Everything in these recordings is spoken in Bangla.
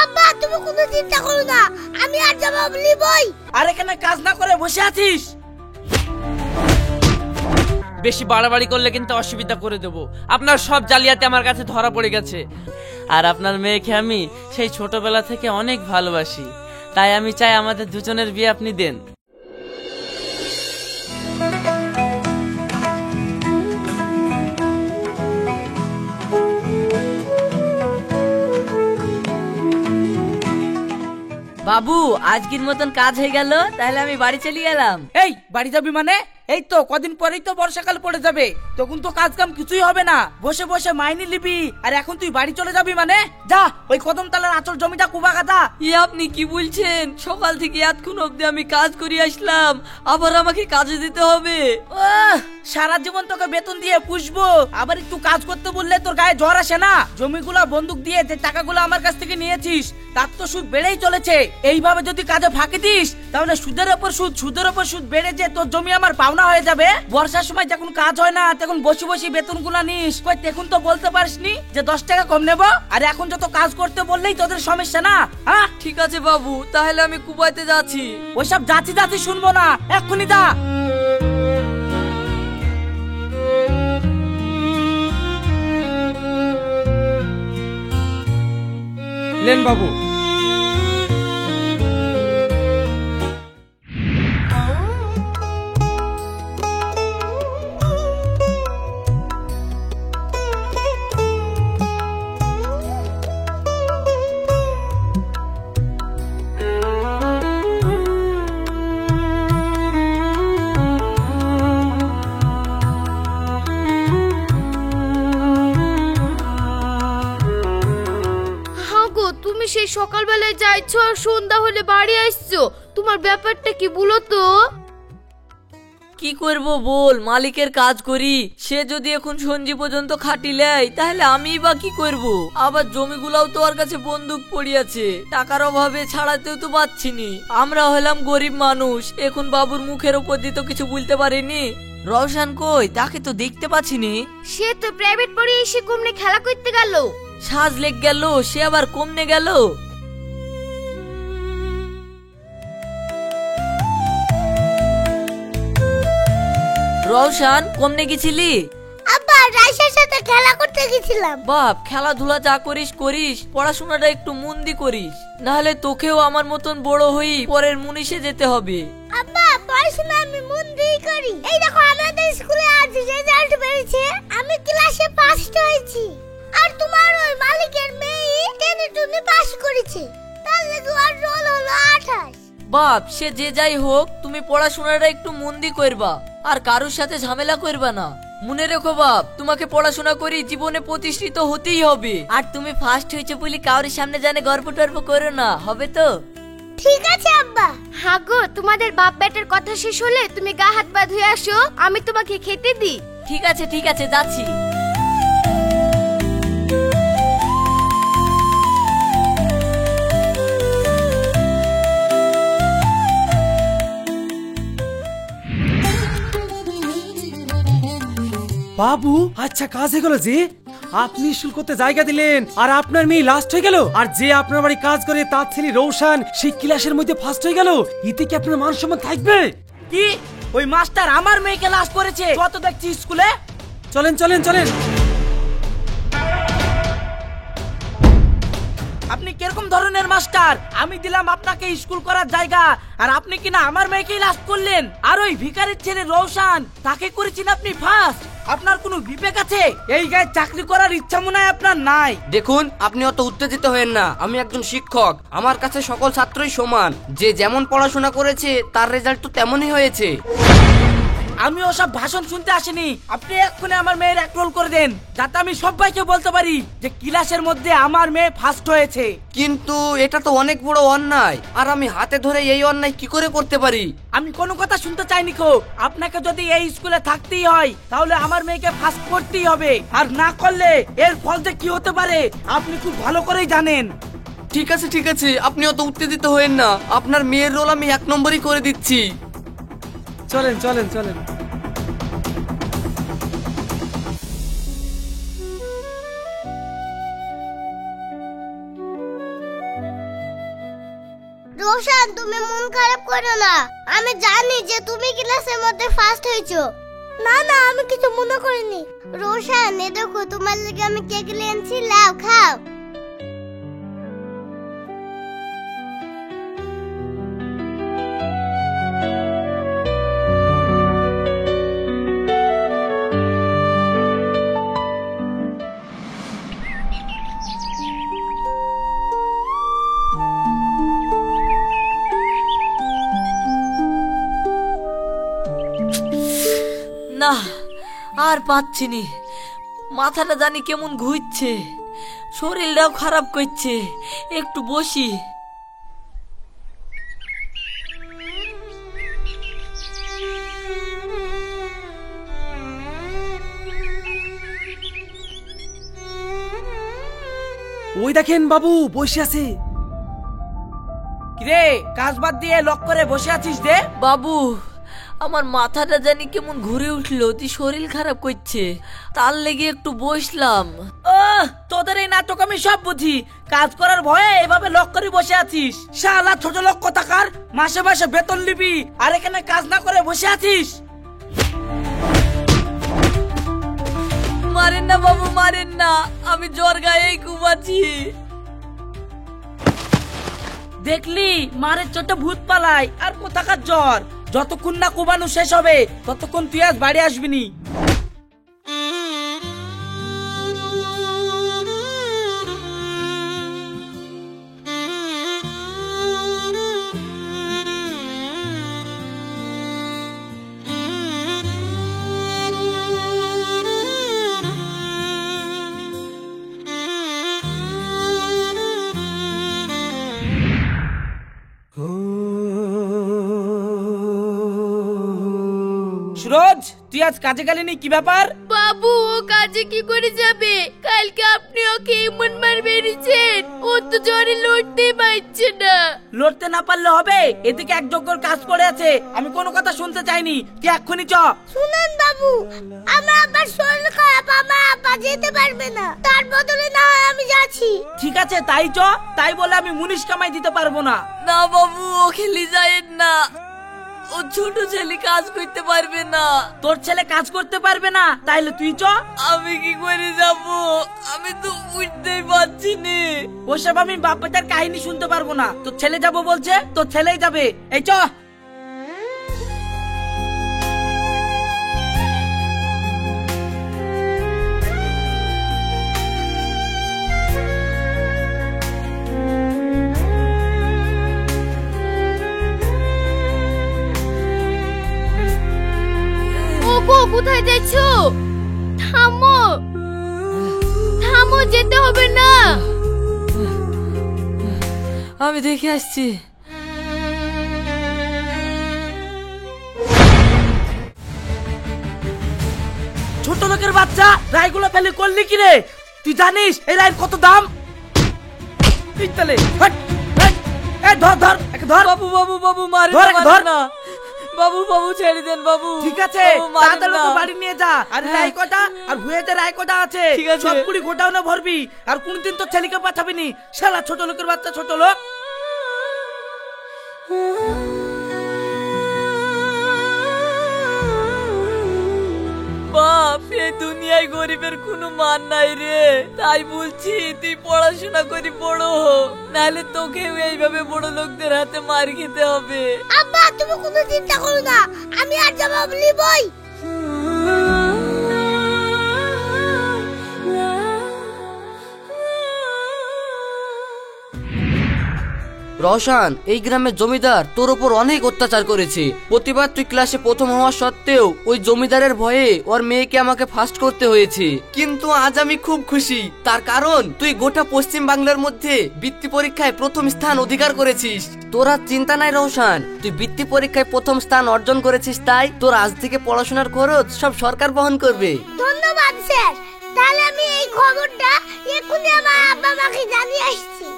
আব্বা তুমি কোনো চিন্তা করো না, আমি আর জবাব নিবই। আর এখানে কাজ না করে বসে আছিস? বেশি বাড়াবাড়ি করলে কিন্তু অসুবিধা করে দেবো। আপনার সব জালিয়াতি আমার কাছে ধরা পড়ে গেছে। আর আপনার মেয়েকে আমি সেই ছোটবেলা থেকে অনেক ভালোবাসি, তাই আমি চাই আমাদের দুজনের বিয়ে আপনি দেন। বাবু আজকের মতন কাজ হয়ে গেল, তাহলে আমি বাড়ি চলে গেলাম। এই বাড়ি যাবি মানে? এই তো কদিন পরেই তো বর্ষাকাল পড়ে যাবে, তখন তো কাজ কাম কিছুই হবে না, বসে বসে মাইনে নিবি। আর এখন তুই বাড়ি চলে যাবি মানে? যা ওই কদমতলার আঁচল জমিটা কুবা গাদা। আপনি কি বলছেন? সকাল থেকে এতক্ষণ অব্দি আমি কাজ করে আসলাম, আবার আমাকে কাজে দিতে হবে? সারা জীবন তোকে বেতন দিয়ে পুষবো, আবার একটু কাজ করতে বললে তোর গায়ে জ্বর আসে না? জমিগুলা বন্দুক দিয়ে যে টাকাগুলো আমার কাছ থেকে নিয়েছিস তার তো সুদ বেড়েই চলেছে। এইভাবে যদি কাজে ফাঁকি দিস তাহলে সুদের ওপর সুদ, সুদের ওপর সুদ বেড়ে যে তোর জমি আমার পাওনা হয়ে যাবে। বর্ষার সময় যখন কাজ হয় না তখন বসে বসে বেতন গুলা নিস, কই তখন তো বলতে পারিসনি যে 10 টাকা কম নেব? আর এখন যত কাজ করতে বললেই তোদের সমস্যা না? হ্যাঁ ঠিক আছে বাবু, তাহলে আমি কুবাইতে যাচ্ছি। ওইসব যাচ্ছি যাচ্ছি শুনবো না, এক্ষুনি যা। লেন বাবু। তুমি সেই সকালবেলায় যাইছো আর সন্ধ্যা হলে বাড়ি আসছো, তোমার ব্যাপারটা কি বলো তো? কি করব বল, মালিকের কাজ করি, সে যদি এখন সঞ্জি পর্যন্ত খাটি লেয় তাহলে আমি বা কি করব? আবার জমিগুলাও তো ওর কাছে বন্দুক পড়িয়াছে, টাকার অভাবে ছাড়াতেও তো পাচ্ছিনি। আমরা হলাম গরিব মানুষ, এখন বাবুর মুখের উপর দিয়ে তো কিছু বলতে পারিনি। রওশন কই, তাকে তো দেখতে পাচ্ছিনি। সে তো প্রাইভেট পড়ে এসে কমনে খেলা করতে গেল। সাজ লেগ গেল, সে আবার কমনে গেল। রওশন কমনে গেছিলি? আব্বা রাইসের সাথে খেলা করতে গেছিলাম। বাপ, খেলাধুলা যা করিস করিস, পড়াশোনাটা একটু মন দিয়ে করিস, নাহলে তোকেও আমার মতন বড় হই পরের মুনিশে যেতে হবে। আব্বা পড়াশোনা আমি মন দিয়ে করি। এই দেখো আমাদের স্কুলে আজ রেজাল্ট বেরিয়েছে, আমি ক্লাসে ফার্স্ট হয়েছি। আর তোমার ওই মালিকের মেয়ে 10 জন্য পাস করেছে, তার লাগি ওর রোল হলো 28। বাপ, সে যে যাই হোক, তুমি পড়াশোনাটা একটু মন দিয়ে করবা, আর কারোর সাথে ঝামেলা করবা না। মনে রেখো বাপ, তোমাকে পড়াশোনা করি জীবনে প্রতিষ্ঠিত হতেই হবে। আর তুমি ফার্স্ট হয়েছে বলি কারোর সামনে জানে গর্ব টর্ব করো না, হবে তো? ঠিক আছে আব্বা। হ্যাঁ গো, তোমাদের বাপ বেটার কথা শেষ হলে তুমি গা হাত পা ধুয়ে আসো, আমি তোমাকে খেতে দিই। ঠিক আছে ঠিক আছে, যাচ্ছি। বাবু আচ্ছা কাজ হয়ে গেল যে? আপনি স্কুল করতে জায়গা দিলেন আর আপনার মেয়ে লাস্ট হয়ে গেল, আর যে আপনার বাড়ি কাজ করে তার ছেলে রৌশন সেই ক্লাসের মধ্যে ফার্স্ট হয়ে গেল, এতে কি আপনার মান সম্মান থাকবে? কি ওই মাস্টার আমার মেয়েকে লাশ করেছে? কত দেখছি স্কুলে। চলেন চলেন চলেন। আপনি কিরকম ধরনের মাস্টার? আমি দিলাম আপনাকে স্কুল করার জায়গা, আর আপনি কিনা আমার মেয়েকেই লাশ করলেন। আর ওই ভিখারির ছেলে রৌশন, তাকে করেছেন আপনি ফার্স্ট। আপনার কোনো বিবেক আছে? এই গায়ে চাকরি করার ইচ্ছা মনে হয় আপনার নাই। দেখুন, আপনি অত উত্তেজিত হয়েন না, আমি একজন শিক্ষক, আমার কাছে সকল ছাত্রই সমান। যে যেমন পড়াশোনা করেছে তার রেজাল্ট তো তেমনই হয়েছে। আমি ওসব ভাষণ শুনতে আসিনি, আপনি এক্ষুনি আমার মেয়ের একরোল করে দেন, যাতে আমি সবাইকে বলতে পারি যে ক্লাসের মধ্যে আমার মেয়ে ফার্স্ট হয়েছে। কিন্তু এটা তো অনেক বড় অন্যায়, আর আমি হাতে ধরে এই অন্যায় কি করে করতে পারি? আমি কোনো কথা শুনতে চাইনি কো। আপনাকে যদি এই স্কুলে থাকতেই হয় তাহলে আমার মেয়েকে ফার্স্ট করতেই হবে, আর না করলে এর ফল যে কি হতে পারে আপনি খুব ভালো করেই জানেন। ঠিক আছে, আপনি অত উত্তেজিত হয়েন না, আপনার মেয়ের রোল আমি 1 নম্বরই করে দিচ্ছি। চলেন চলেন চলেন। রোশান, তুমি মন খারাপ করো না। আমি জানি যে তুমি ক্লাসের মধ্যে ফার্স্ট হয়েছো। না না, আমি কিছু মনে করিনি। রোশান, এ দেখো তোমার লাগি আমি কেক নিয়ে এনেছি, লাও খাও। না, আর পাচ্ছি নি। মাথাটা জানি কেমন ঘুরছে, শরীরটাও খারাপ করছে। একটু বসি। ওই দেখেন বাবু বসে আছে। কিরে, কাজ বাদ দিয়ে লক করে বসে আছিস রে? বাবু, আমার মাথাটা জানি কেমন ঘুরে উঠলো, তুই শরীর খারাপ করছে, তার লেগে একটু বসলাম। তোদের এই নাটক আমি সব বুঝি। কাজ করার ভয়ে এভাবে লক করে বসে আছিস। শালা ছোট লোক কোথাকার, মাসে মাসে বেতন নিবি আর এখানে কাজ না করে বসে আছিস। মারেন না বাবু, মারেন না, আমি জ্বর গায়েই ঘুমাচ্ছি। দেখলি, মারের চোটে ভূত পালায় আর কোথাকার জ্বর। যতক্ষণ না কুবানো শেষ হবে ততক্ষণ তুই আজ বাড়ি আসবি নি। সুরজ, তুই আজ কাজে গেলি, কি ব্যাপার? বাবু, ও কাজে কি করে যাবে? কালকে আপনি ওকে এমন মার মেরেছেন, ও তো জ্বরে লড়তে পারছে না। লড়তে না পারলে হবে? এদিকে এক যোগ্যর কাজ পড়ে আছে, আমি কোনো কথা শুনতে চাইনি। তুই এক্ষুনি চ। শুনেন বাবু, আমার আব্বার শরীর খারাপ, আমার আব্বা যেতে পারবে না। তার বদলে না হয় আমি যাচ্ছি। ঠিক আছে, তাই চ। তাই বলে আমি মুনিশ কামাই দিতে পারবো না। না বাবু, ও খেলি যায়েন না, ও ছোট ছেলে কাজ করতে পারবে না। তোর ছেলে কাজ করতে পারবে না, তাইলে তুই চ। আমি কি করে যাব? আমি তো উঠতেই পারছি না। ওসব আমি বাপ বেটার কাহিনী শুনতে পারবো না। তোর ছেলে যাবো বলছে, তোর ছেলেই যাবে। এই চ। ওগো, কোথায় যাচ্ছো? থামো থামো, যেতে হবে না। আমি দেখে আসছি। ছোট লোকের বাচ্চা, রায়গুলো ফেলে করলি কি রে? তুই জানিস এই রায়ের কত দাম? ধর ধর, একে ধর। বাবু বাবু বাবু, মারেন ধর, না, ধর। মারেন না। বাবু বাবু, ছেড়ে দেন বাবু। ঠিক আছে, বাবু, মারেন তাড়াতাড়ি না। ওকে বাড়ি নিয়ে যা। আর হ্যাঁ। রায় কটা আর ভুয়েতে রায় কটা আছে, ঠিক আছে। সব কুড়ি গোটাও না ভরবি। আর কোনদিন তোর ছেলেকে পাঠাবি নি। শালা ছোট লোকের বাচ্চা, ছোট লোক। বাপ, এই দুনিয়ায় গরিবের কোনো মান নাই রে। তাই বলছি, তুই পড়াশোনা করি বড় হ, নাহলে তোকেও এইভাবে বড় লোকদের হাতে মার খেতে হবে। আব্বা, তুমি কোনো চিন্তা করো না, আমি আর জবাব নিবই। রওশন, এই গ্রামের জমিদার তোর ওপর অনেক অত্যাচার করেছে। প্রতিবার তুই ক্লাসে প্রথম হওয়া সত্ত্বেও ওই জমিদারের ভয়ে ওর মেয়েকে আমাকে ফার্স্ট করতে হয়েছে। কিন্তু আজ আমি খুব খুশি, তার কারণ তুই গোটা পশ্চিম বাংলার মধ্যে বৃত্তি পরীক্ষায় প্রথম স্থান অধিকার করেছিস। তোর আর চিন্তা নাই রওশন, তুই বৃত্তি পরীক্ষায় প্রথম স্থান অর্জন করেছিস, তাই তোর আজ থেকে পড়াশোনার খরচ সব সরকার বহন করবে। ধন্যবাদ স্যার। তাহলে আমি এই খবরটা এক্ষুনি আমার আব্বা মাকে জানিয়ে আসছি।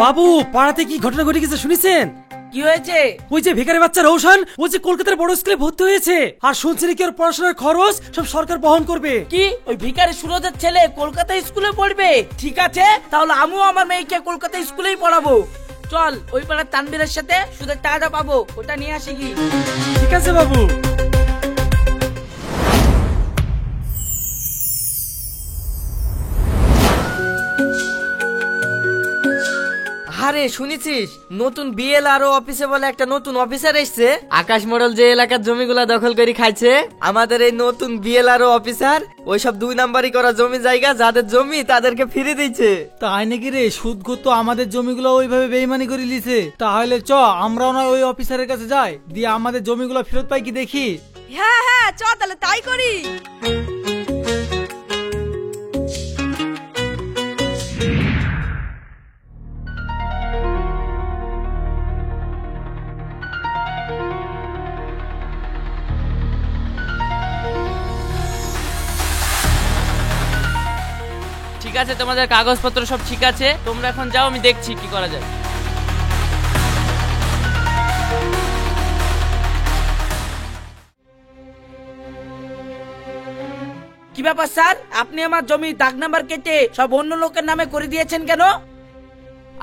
বাবু, পাড়াতে কি ঘটনা ঘটে গেছে শুনেছেন? কি হয়েছে? ওই যে ভিখারি বাচ্চা রৌশন, ও যে কলকাতার বড় স্কুলে ভর্তি হয়েছে, আর শুনছি নাকি ওর পড়াশোনার খরচ সব সরকার বহন করবে। কি ওই ভিখারি সুরজের ছেলে কলকাতা স্কুলে পড়বে? ঠিক আছে, তাহলে আমিও আমার মেয়েকে কলকাতা স্কুলেই পড়াবো। চল ওই পাড়ার তানবীরের সাথে সুদের টাকাটা পাবো, ওটা নিয়ে আসি কি? ঠিক আছে বাবু। আরে শুনেছিস নতুন বিএলআরও অফিসে বলে একটা নতুন অফিসার এসেছে? আকাশ মডেল যে এলাকার জমিগুলা দখল করে খাইছে, আমাদের এই নতুন বিএলআরও অফিসার ওইসব 2 নাম্বারই করা জমি জায়গা যাদের জমি তাদেরকে ফিরে দিচ্ছে। তাই নাকি রে? সুদ তো আমাদের জমিগুলো ওইভাবে বেইমানি করে লিছে। তাহলে চ আমরাও না ওই অফিসারের কাছে যাই, দিয়ে আমাদের জমিগুলো ফেরত পাই কি দেখি। হ্যাঁ হ্যাঁ, চ তাহলে তাই করি। ঠিক আছে, তোমাদের কাগজপত্র সব ঠিক আছে, তোমরা এখন যাও, আমি দেখছি কি করা যায়। কি ব্যাপার স্যার, আপনি আমার জমি দাগ নাম্বার কেটে সব অন্য লোকের নামে করে দিয়েছেন কেন?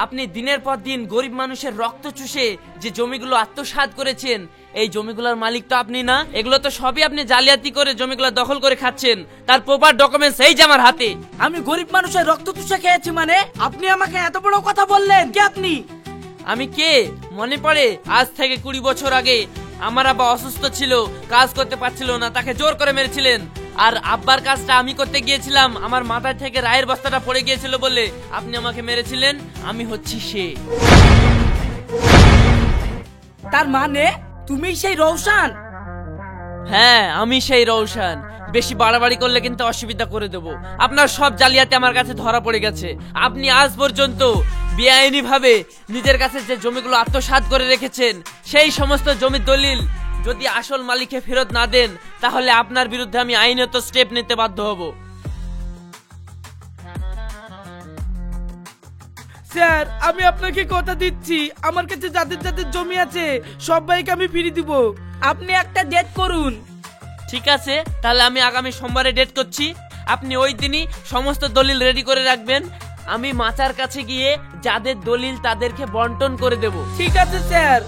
আপনি দিনের পর দিন গরিব মানুষের রক্ত চুষে যে জমিগুলো আত্মসাৎ করেছেন, এই জমিগুলোর মালিক তো আপনি না। এগুলো তো সবই আপনি জালিয়াতি করে জমিগুলো দখল করে খাচ্ছেন, তার প্রপার ডকুমেন্টস এই যে আমার হাতে। আমি গরিব মানুষের রক্ত চুষে খেয়েছি মানে? আপনি আমাকে এত বড় কথা বললেন কি? আপনি আমি কে মনে পড়ে? আজ থেকে 20 বছর আগে আমার আব্বা অসুস্থ ছিল, কাজ করতে পারছিল না, তাকে জোর করে মেরেছিলেন। আর আব্বার কাজটা আমি করতে গিয়েছিলাম, আমার মাথায় থেকে রায়ের বস্তাটা পড়ে গিয়েছিল বলে আপনি আমাকে মেরেছিলেন। আমি হচ্ছি সে। তার মানে তুমি সেই রৌশন? হ্যাঁ, আমি সেই রৌশন। বেশি বাড়াবাড়ি করলে কিন্তু অসুবিধা করে দেব। আপনার সব জালিয়াতি আমার কাছে ধরা পড়ে গেছে। আপনি আজ পর্যন্ত বেআইনি ভাবে নিজের কাছে যে জমিগুলো আত্মসাৎ করে রেখেছেন, সেই সমস্ত জমির দলিল যদি আসল মালিককে ফেরত না দেন, তাহলে আপনার বিরুদ্ধে আমি আইনত স্টেপ নিতে বাধ্য হব। স্যার, আমি আপনাকে কথা দিচ্ছি, আমার কাছে যাদের যাদের জমি আছে সবাইকে আমি ফিরিয়ে দিব। আপনি একটা ডেট করুন। ঠিক আছে, তাহলে আমি আগামী সোমবারে ডেট করছি। আপনি ওই দিনই সমস্ত দলিল রেডি করে রাখবেন। আমি মাচার কাছে গিয়ে যাদের দলিল তাদেরকে বন্টন করে দেব। ঠিক আছে স্যার।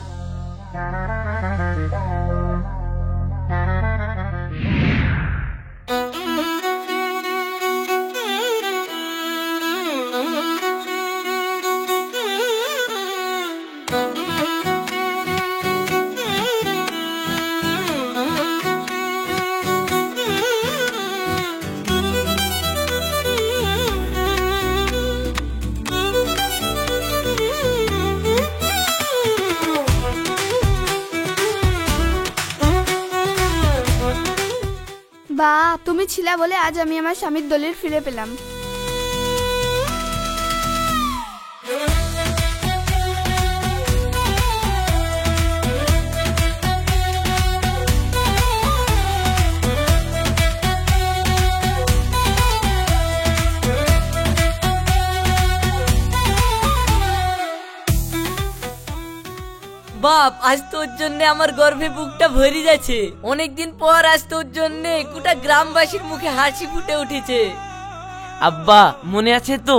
বা তুমি ছিলা বলে আজ আমি আমার স্বামীর দলিল ফিরে পেলাম। বাপ, আজ তোর জন্য আমার গর্ভে বুকটা ভরে যাচ্ছে। অনেকদিন পর আজ তোর জন্য গোটা গ্রামবাসীর মুখে হাসি ফুটে উঠেছে। আব্বা, মনে আছে তো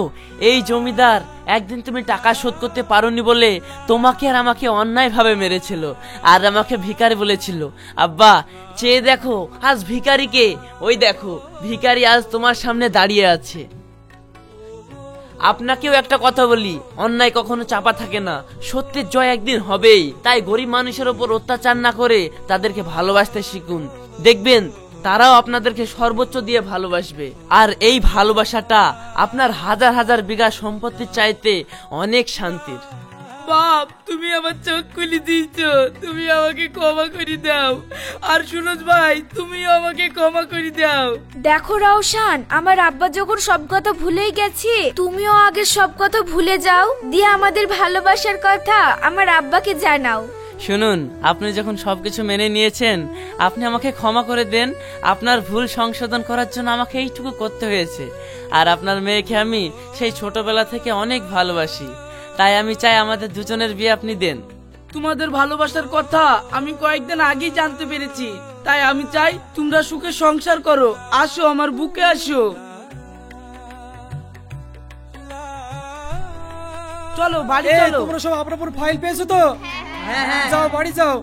এই জমিদার একদিন তুমি টাকা শোধ করতে পারোনি বলে তোমাকে আর আমাকে অন্যায় ভাবে মেরেছিল, আর আমাকে ভিখারি বলেছিল। আব্বা, চেয়ে দেখো আজ ভিখারিকে। ওই দেখো, ভিখারি আজ তোমার সামনে দাঁড়িয়ে আছে। আপনাকেও একটা কথা বলি, অন্যায় কখনো চাপা থাকে না, সত্যের জয় একদিন হবেই। তাই গরিব মানুষের ওপর অত্যাচার না করে তাদেরকে ভালোবাসতে শিখুন, দেখবেন তারাও আপনাদেরকে সর্বোচ্চ দিয়ে ভালোবাসবে। আর এই ভালোবাসাটা আপনার হাজার হাজার বিঘা সম্পত্তির চাইতে অনেক শান্তির। বাপ, তুমি আমার চোখ খুলে দিয়েছো, তুমি আমাকে ক্ষমা করে দাও। আর সুরজ ভাই, তুমিও আমাকে ক্ষমা করে দাও। দেখো রওশন, আমার আব্বা যখন সব কথা ভুলেই গেছে, তুমিও আগে সব কথা ভুলে যাও, দিয়ে আমাদের ভালোবাসার কথা আমার আব্বাকে জানাও। শুনুন, আপনি যখন সবকিছু মেনে নিয়েছেন, আপনি আমাকে ক্ষমা করে দেন। আপনার ভুল সংশোধন করার জন্য আমাকে এইটুকু করতে হয়েছে। আর আপনার মেয়েকে আমি সেই ছোটবেলা থেকে অনেক ভালোবাসি। তাই আমি চাই আমাদের দুজনের বিয়ে আপনি দেন। তোমাদের ভালোবাসার কথা আমি কয়েকদিন আগেই জানতে পেরেছি, তাই আমি চাই তোমরা সুখে সংসার করো। আসো আমার বুকে আসো। চলো বাড়ি এই, চলো। তোমরা সব আপনার ফাইল পেয়েছো তো? হ্যাঁ, যাও বাড়ি যাও।